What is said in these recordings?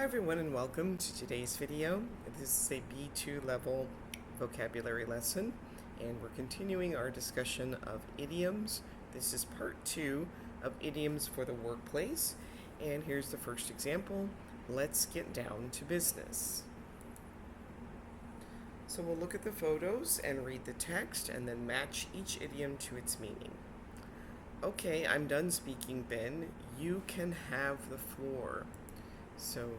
Hi everyone and welcome to today's video. This is a B2 level vocabulary lesson and we're continuing our discussion of idioms. This is part 2 of idioms for the workplace, and here's the first example. Let's get down to business. So we'll look at the photos and read the text and then match each idiom to its meaning. Okay, I'm done speaking, Ben. You can have the floor. So,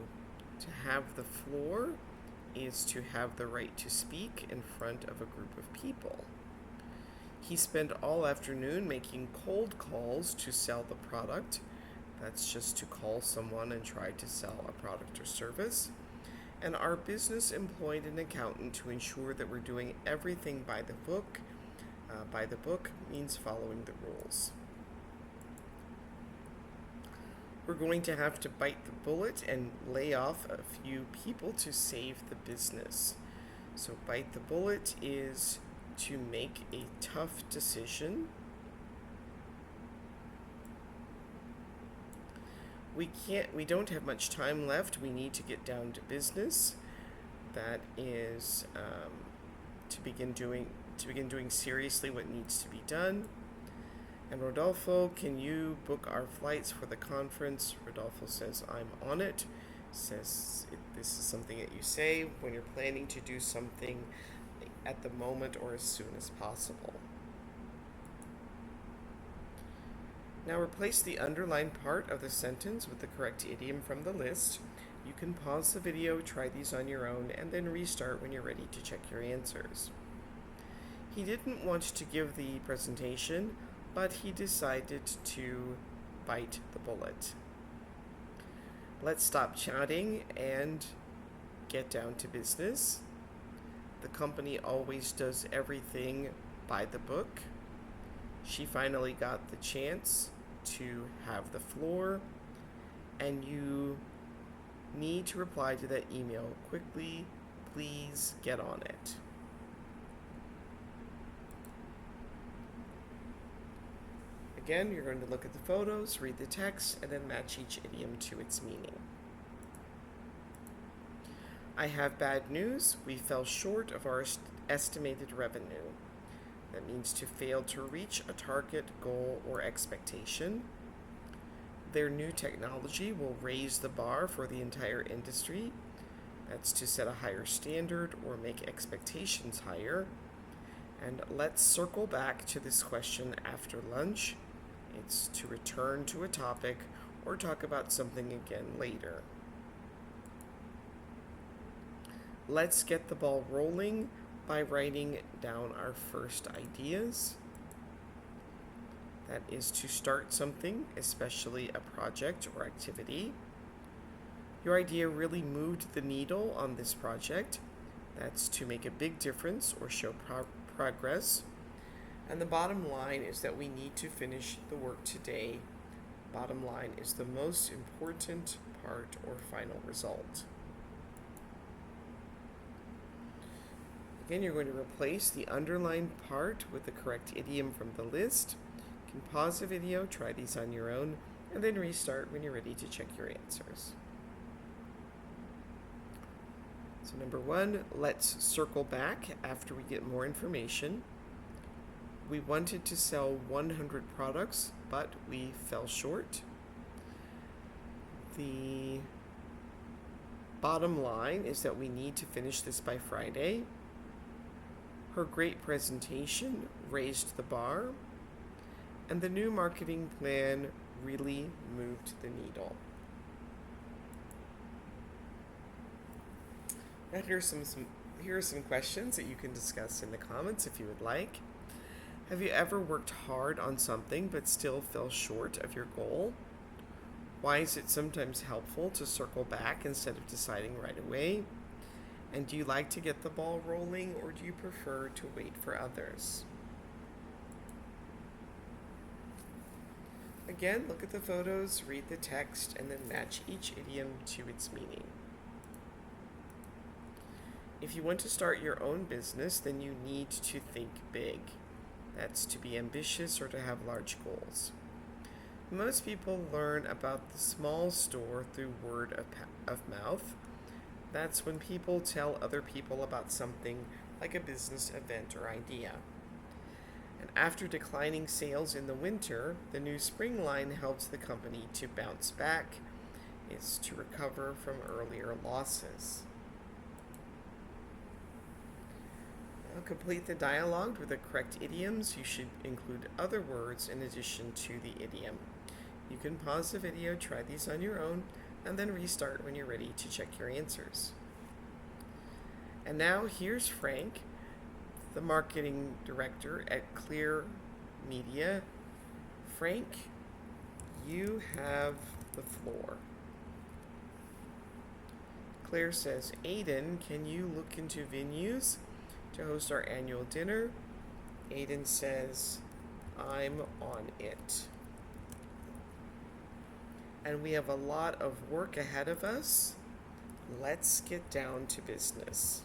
to have the floor is to have the right to speak in front of a group of people. He spent all afternoon making cold calls to sell the product. That's just to call someone and try to sell a product or service. And our business employed an accountant to ensure that we're doing everything by the book. By the book means following the rules. We're going to have to bite the bullet and lay off a few people to save the business. So bite the bullet is to make a tough decision. We don't have much time left. We need to get down to business. That is to begin doing seriously what needs to be done. And Rodolfo, can you book our flights for the conference? Rodolfo says, I'm on it. Says this is something that you say when you're planning to do something at the moment or as soon as possible. Now replace the underlined part of the sentence with the correct idiom from the list. You can pause the video, try these on your own, and then restart when you're ready to check your answers. He didn't want to give the presentation, but he decided to bite the bullet. Let's stop chatting and get down to business. The company always does everything by the book. She finally got the chance to have the floor, and you need to reply to that email quickly. Please get on it. Again, you're going to look at the photos, read the text, and then match each idiom to its meaning. I have bad news. We fell short of our estimated revenue. That means to fail to reach a target, goal, or expectation. Their new technology will raise the bar for the entire industry. That's to set a higher standard or make expectations higher. And let's circle back to this question after lunch. It's to return to a topic or talk about something again later. Let's get the ball rolling by writing down our first ideas. That is to start something, especially a project or activity. Your idea really moved the needle on this project. That's to make a big difference or show progress. And the bottom line is that we need to finish the work today. Bottom line is the most important part or final result. Again, you're going to replace the underlined part with the correct idiom from the list. You can pause the video, try these on your own, and then restart when you're ready to check your answers. So number 1, let's circle back after we get more information. We wanted to sell 100 products, but we fell short. The bottom line is that we need to finish this by Friday. Her great presentation raised the bar, and the new marketing plan really moved the needle. And here are some questions that you can discuss in the comments if you would like. Have you ever worked hard on something but still fell short of your goal? Why is it sometimes helpful to circle back instead of deciding right away? And do you like to get the ball rolling, or do you prefer to wait for others? Again, look at the photos, read the text, and then match each idiom to its meaning. If you want to start your own business, then you need to think big. That's to be ambitious or to have large goals. Most people learn about the small store through word of mouth. That's when people tell other people about something like a business event or idea. And after declining sales in the winter, the new spring line helps the company to bounce back. It's to recover from earlier losses. Now complete the dialogue with the correct idioms. You should include other words in addition to the idiom. You can pause the video, try these on your own, and then restart when you're ready to check your answers. And now here's Frank, the marketing director at Clear Media. Frank, you have the floor. Claire says, Aiden, can you look into venues to host our annual dinner? Aiden says, I'm on it. And we have a lot of work ahead of us. Let's get down to business.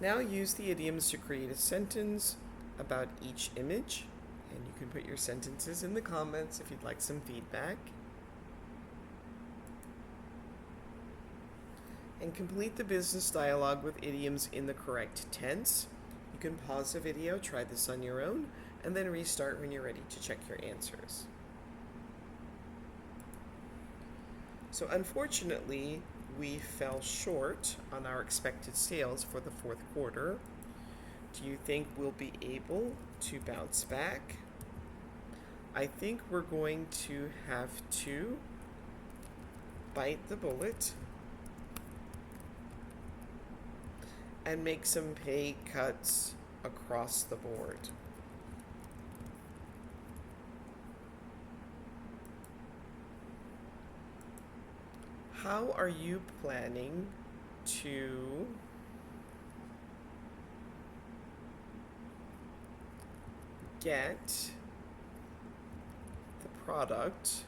Now use the idioms to create a sentence about each image. And you can put your sentences in the comments if you'd like some feedback. And complete the business dialogue with idioms in the correct tense. You can pause the video, try this on your own, and then restart when you're ready to check your answers. So unfortunately, we fell short on our expected sales for the fourth quarter. Do you think we'll be able to bounce back? I think we're going to have to bite the bullet and make some pay cuts across the board. How are you planning to get the product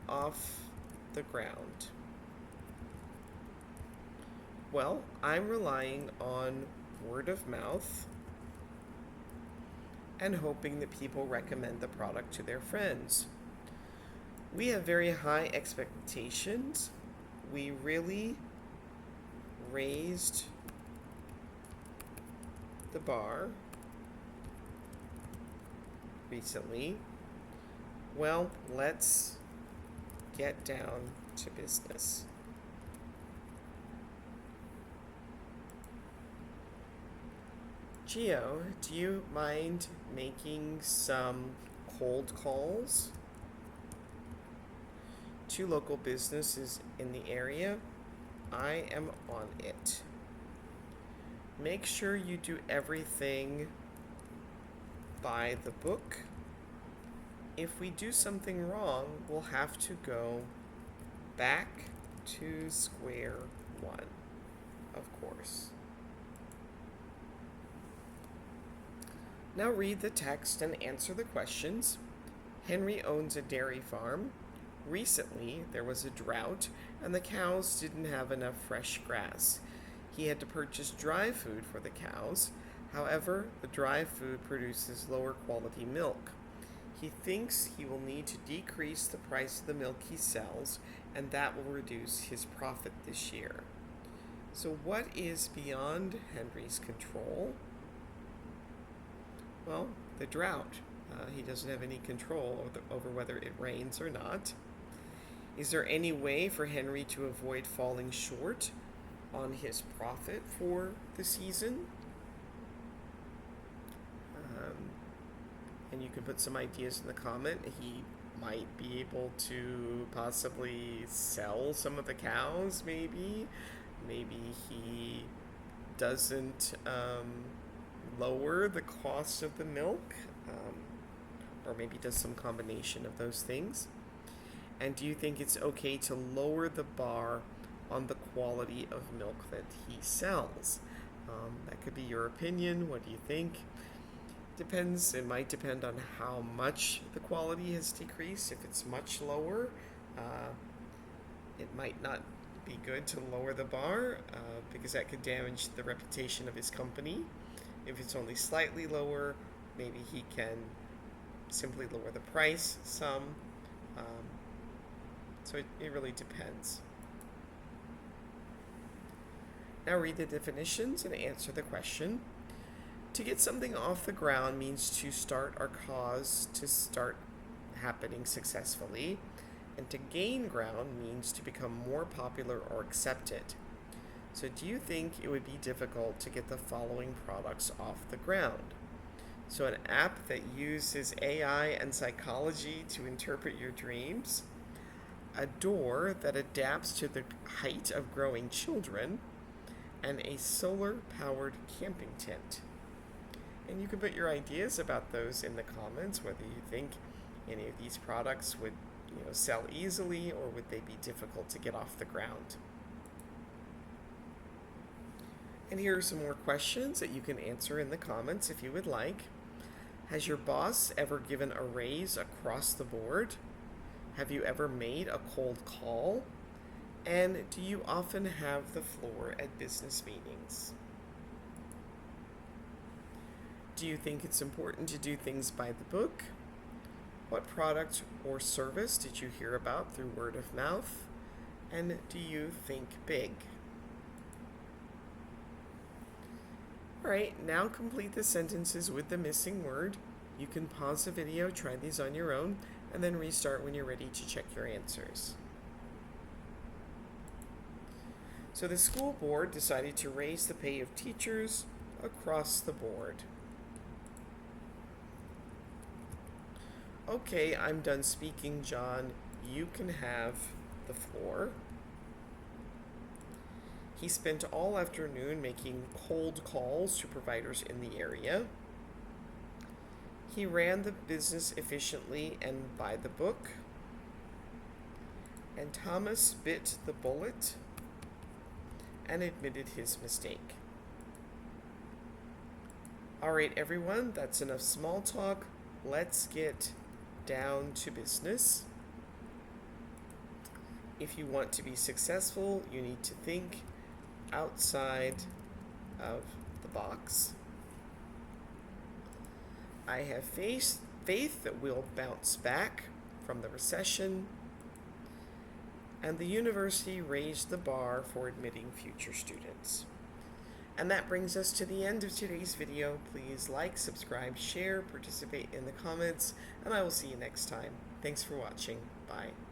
off the ground? Well, I'm relying on word of mouth and hoping that people recommend the product to their friends. We have very high expectations. We really raised the bar recently. Well, let's get down to business. Gio, do you mind making some cold calls to local businesses in the area? I am on it. Make sure you do everything by the book. If we do something wrong, we'll have to go back to square one, of course. Now read the text and answer the questions. Henry owns a dairy farm. Recently, there was a drought, and the cows didn't have enough fresh grass. He had to purchase dry food for the cows. However, the dry food produces lower quality milk. He thinks he will need to decrease the price of the milk he sells, and that will reduce his profit this year. So what is beyond Henry's control? Well, the drought. He doesn't have any control over whether it rains or not. Is there any way for Henry to avoid falling short on his profit for the season? And you can put some ideas in the comment. He might be able to possibly sell some of the cows, maybe. Maybe he doesn't lower the cost of the milk, or maybe does some combination of those things. And do you think it's okay to lower the bar on the quality of milk that he sells? That could be your opinion. What do you think? Depends. It might depend on how much the quality has decreased. If it's much lower, it might not be good to lower the bar because that could damage the reputation of his company. If it's only slightly lower, maybe he can simply lower the price some. Um, so it really depends. Now read the definitions and answer the question. To get something off the ground means to start or cause to start happening successfully, and to gain ground means to become more popular or accepted. So do you think it would be difficult to get the following products off the ground? So an app that uses AI and psychology to interpret your dreams, a door that adapts to the height of growing children, and a solar-powered camping tent. And you can put your ideas about those in the comments, whether you think any of these products would sell easily or would they be difficult to get off the ground. And here are some more questions that you can answer in the comments if you would like. Has your boss ever given a raise across the board? Have you ever made a cold call? And do you often have the floor at business meetings? Do you think it's important to do things by the book? What product or service did you hear about through word of mouth? And do you think big? Alright, now complete the sentences with the missing word. You can pause the video, try these on your own, and then restart when you're ready to check your answers. So the school board decided to raise the pay of teachers across the board. Okay, I'm done speaking, John. You can have the floor. He spent all afternoon making cold calls to providers in the area. He ran the business efficiently and by the book. And Thomas bit the bullet and admitted his mistake. All right, everyone, that's enough small talk. Let's get down to business. If you want to be successful, you need to think outside of the box. I have faith that we'll bounce back from the recession, and the university raised the bar for admitting future students. And that brings us to the end of today's video. Please like, subscribe, share, participate in the comments, and I will see you next time. Thanks for watching. Bye.